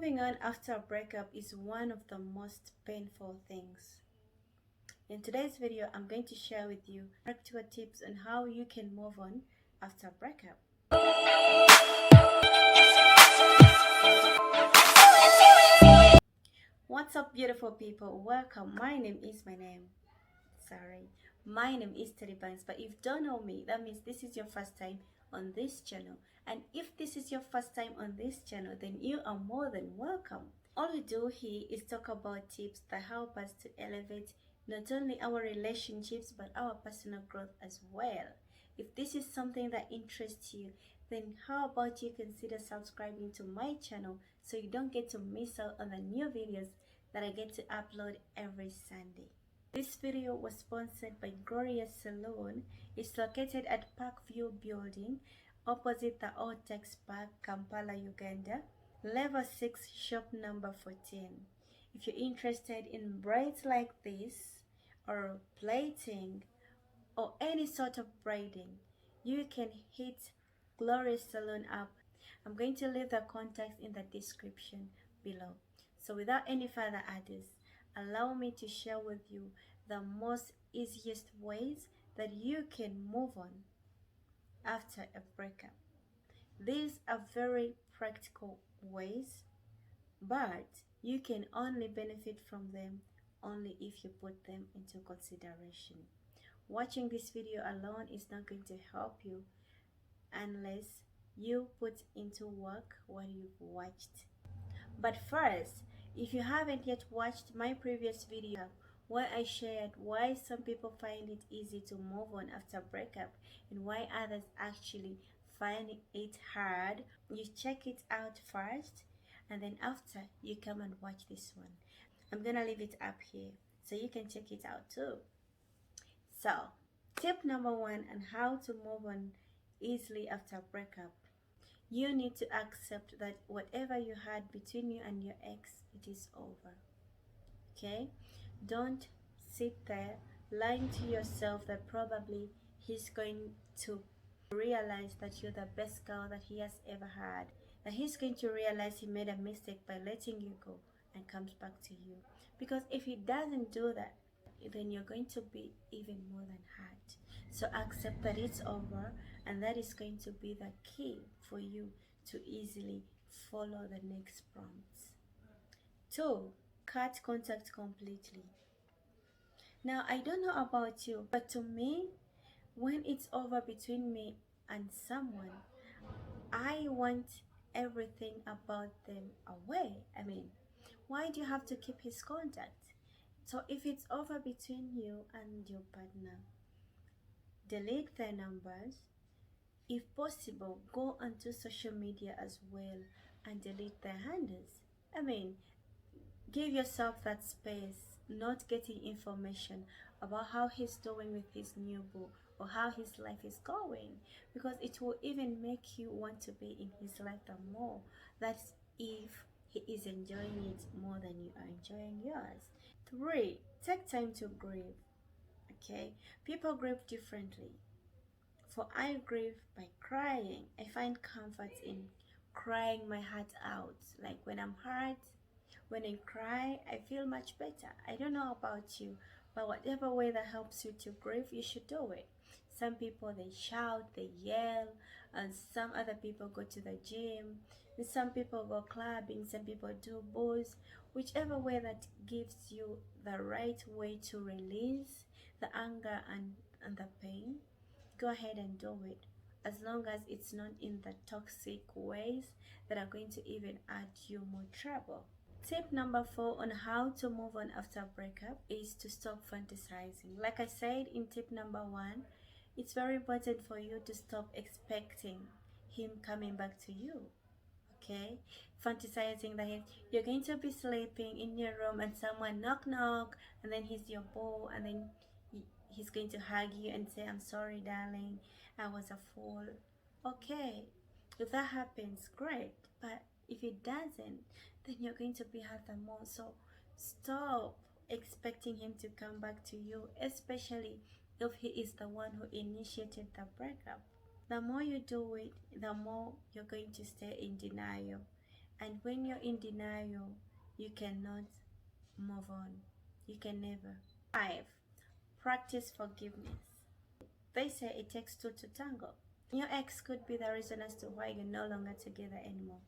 Moving on after a breakup is one of the most painful things. In today's video, I'm going to share with you practical tips on how you can move on after a breakup. What's up, beautiful people? Welcome. My name is Teddy Banks. But if you don't know me, that means this is your first time on this channel. And if this is your first time on this channel, then you are more than welcome. All we do here is talk about tips that help us to elevate not only our relationships but our personal growth as well. If this is something that interests you, then how about you consider subscribing to my channel so you don't get to miss out on the new videos that I get to upload every Sunday. This video was sponsored by Glorious Salon. It's located at Parkview Building, opposite the Otex Park, Kampala, Uganda. Level 6, shop number 14. If you're interested in braids like this, or plating, or any sort of braiding, you can hit Glorious Salon up. I'm going to leave the contacts in the description below. So without any further ado, allow me to share with you the most easiest ways that you can move on after a breakup. These are very practical ways, but you can only benefit from them only if you put them into consideration. Watching this video alone is not going to help you unless you put into work what you've watched. But first, if you haven't yet watched my previous video where I shared why some people find it easy to move on after breakup and why others actually find it hard, you check it out first, and then after you come and watch this one. I'm gonna leave it up here so you can check it out too. So, tip number 1 on how to move on easily after a breakup. You need to accept that whatever you had between you and your ex, it is over. Okay? Don't sit there lying to yourself that probably he's going to realize that you're the best girl that he has ever had. That he's going to realize he made a mistake by letting you go and comes back to you. Because if he doesn't do that, then you're going to be even more than hurt. So accept that it's over, and that is going to be the key for you to easily follow the next prompts. 2. Cut contact completely. Now, I don't know about you, but to me, when it's over between me and someone, I want everything about them away. I mean, why do you have to keep his contact? So if it's over between you and your partner, delete their numbers. If possible, go onto social media as well and delete their handles. I mean, give yourself that space, not getting information about how he's doing with his new boo or how his life is going, because it will even make you want to be in his life the more. That's if he is enjoying it more than you are enjoying yours. 3. Take time to grieve. Okay, people grieve differently. For I grieve by crying. I find comfort in crying my heart out. Like when I'm hurt, when I cry, I feel much better. I don't know about you, but whatever way that helps you to grieve, you should do it. Some people, they shout, they yell, and some other people go to the gym. And some people go clubbing, some people do booze. Whichever way that gives you the right way to release the anger and the pain, go ahead and do it, as long as it's not in the toxic ways that are going to even add you more trouble. Tip number 4 on how to move on after a breakup is to stop fantasizing. Like I said in tip number 1, it's very important for you to stop expecting him coming back to you. Okay? Fantasizing that you're going to be sleeping in your room and someone knock knock, and then he's your boo, and then he's going to hug you and say, "I'm sorry, darling, I was a fool." Okay, if that happens, great. But if it doesn't, then you're going to be hurt the more. So stop expecting him to come back to you, especially if he is the one who initiated the breakup. The more you do it, the more you're going to stay in denial, And when you're in denial, you cannot move on. You can never. 5. Practice forgiveness. They say it takes two to tango. Your ex could be the reason as to why you're no longer together anymore.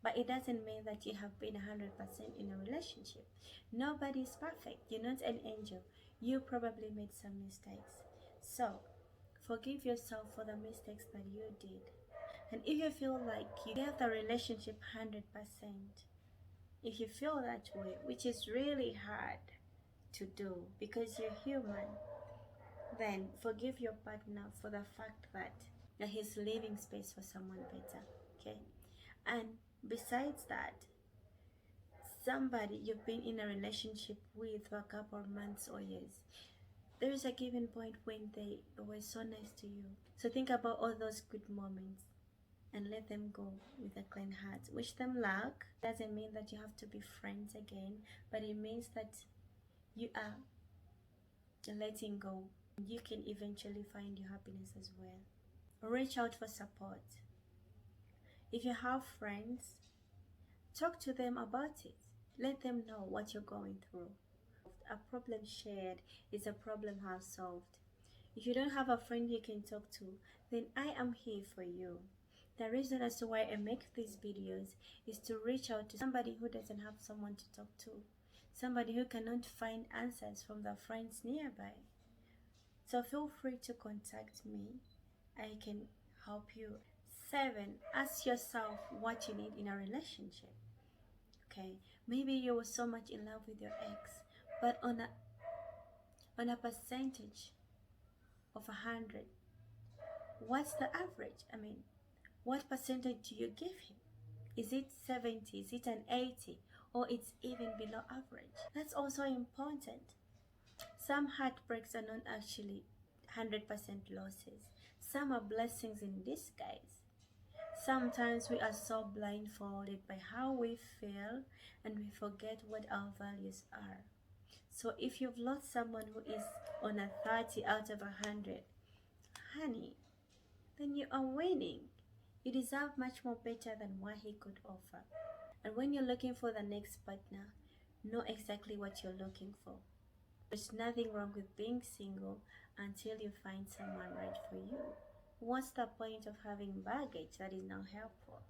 But it doesn't mean that you have been 100% in a relationship. Nobody is perfect. You're not an angel. You probably made some mistakes. So, forgive yourself for the mistakes that you did. And if you feel like you gave the relationship 100%, if you feel that way, which is really hard to do because you're human, then forgive your partner for the fact that he's leaving space for someone better. Okay? And besides that, somebody you've been in a relationship with for a couple of months or years, there is a given point when they were so nice to you. So think about all those good moments and let them go with a clean heart. Wish them luck. Doesn't mean that you have to be friends again, but it means that you are letting go. You can eventually find your happiness as well. Reach out for support. If you have friends, talk to them about it. Let them know what you're going through. A problem shared is a problem half solved. If you don't have a friend you can talk to, then I am here for you. The reason as to why I make these videos is to reach out to somebody who doesn't have someone to talk to, somebody who cannot find answers from their friends nearby. So feel free to contact me. I can help you. 7. Ask yourself what you need in a relationship. Okay, maybe you were so much in love with your ex, but on a percentage of 100, what's the average? I mean, what percentage do you give him? Is it 70? Is it an 80? Or it's even below average? That's also important. Some heartbreaks are not actually 100% losses. Some are blessings in disguise. Sometimes we are so blindfolded by how we feel and we forget what our values are. So if you've lost someone who is on a 30 out of 100, honey, then you are winning. You deserve much more better than what he could offer. And when you're looking for the next partner, know exactly what you're looking for. There's nothing wrong with being single until you find someone right for you. What's the point of having baggage that is not helpful?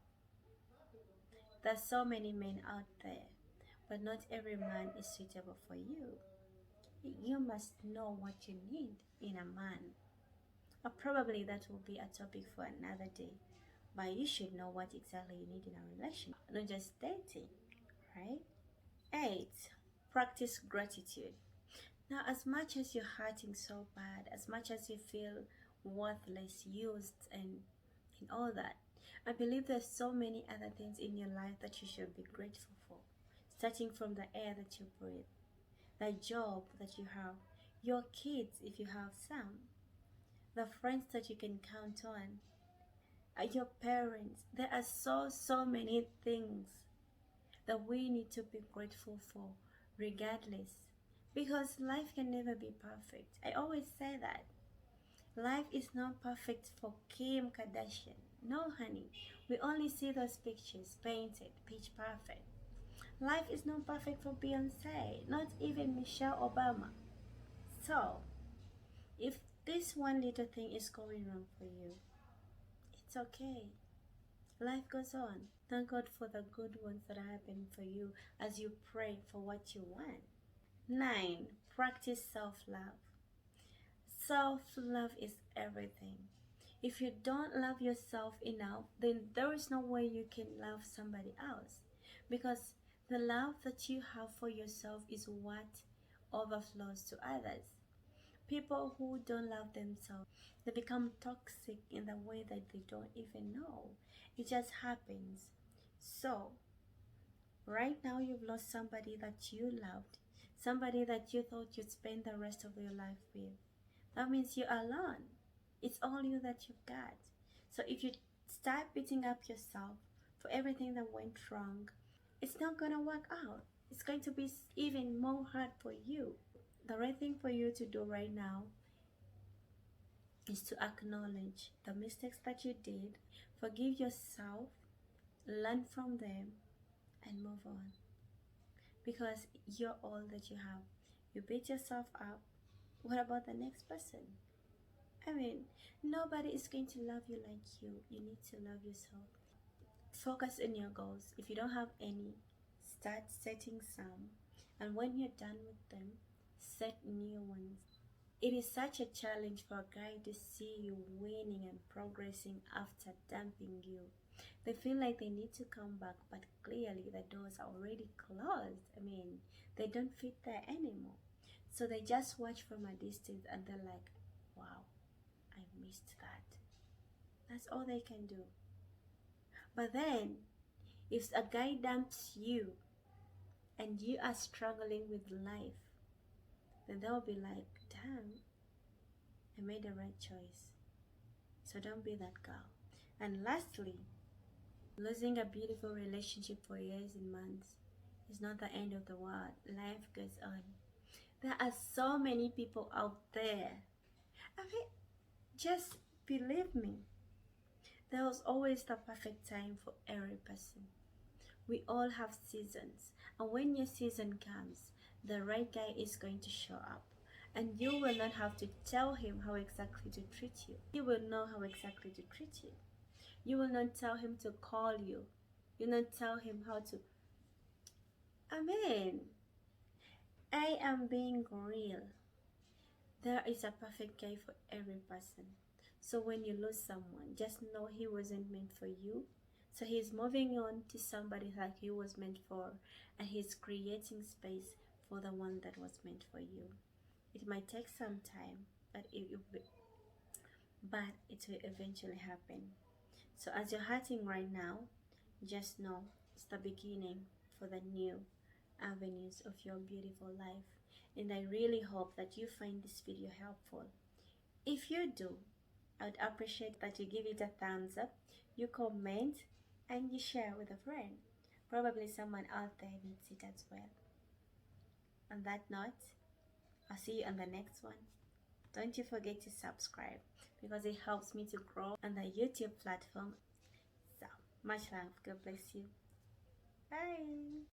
There's so many men out there, but not every man is suitable for you. You must know what you need in a man. Probably that will be a topic for another day, but you should know what exactly you need in a relationship, not just dating, right? 8. Practice gratitude. Now, as much as you're hurting so bad, as much as you feel worthless, used, and all that, I believe there's so many other things in your life that you should be grateful for. Starting from the air that you breathe, the job that you have, your kids if you have some, the friends that you can count on, your parents. There are so many things that we need to be grateful for regardless, because life can never be perfect. I always say that. Life is not perfect for Kim Kardashian. No, honey. We only see those pictures painted, pitch perfect. Life is not perfect for Beyonce, not even Michelle Obama. So, if this one little thing is going wrong for you, it's okay. Life goes on. Thank God for the good ones that are happening for you as you pray for what you want. 9. Practice self-love. Self-love is everything. If you don't love yourself enough, then there is no way you can love somebody else. Because the love that you have for yourself is what overflows to others. People who don't love themselves, they become toxic in the way that they don't even know. It just happens. So, right now you've lost somebody that you loved, somebody that you thought you'd spend the rest of your life with. That means you're alone. It's all you that you've got. So if you start beating up yourself for everything that went wrong, it's not going to work out. It's going to be even more hard for you. The right thing for you to do right now is to acknowledge the mistakes that you did, forgive yourself, learn from them, and move on, because you're all that you have. You beat yourself up. What about the next person? I mean, nobody is going to love you like you. You need to love yourself. Focus on your goals. If you don't have any, start setting some. And when you're done with them, set new ones. It is such a challenge for a guy to see you winning and progressing after dumping you. They feel like they need to come back, but clearly the doors are already closed. I mean, they don't fit there anymore. So they just watch from a distance and they're like, wow, I missed that. That's all they can do. But then, if a guy dumps you and you are struggling with life, then they'll be like, damn, I made the right choice. So don't be that girl. And lastly, losing a beautiful relationship for years and months is not the end of the world. Life goes on. There are so many people out there. I mean, just believe me. There was always the perfect time for every person. We all have seasons, and when your season comes, the right guy is going to show up. And you will not have to tell him how exactly to treat you. He will know how exactly to treat you. You will not tell him to call you. You will not tell him how to. I mean, I am being real. There is a perfect guy for every person. So when you lose someone, just know he wasn't meant for you. So he's moving on to somebody that he was meant for, and he's creating space for the one that was meant for you. It might take some time, but it will eventually happen. So as you're hurting right now, just know it's the beginning for the new avenues of your beautiful life. And I really hope that you find this video helpful. If you do, I would appreciate that you give it a thumbs up, you comment, and you share with a friend. Probably someone out there needs it as well. On that note, I'll see you on the next one. Don't you forget to subscribe, because it helps me to grow on the YouTube platform. So, much love. God bless you. Bye.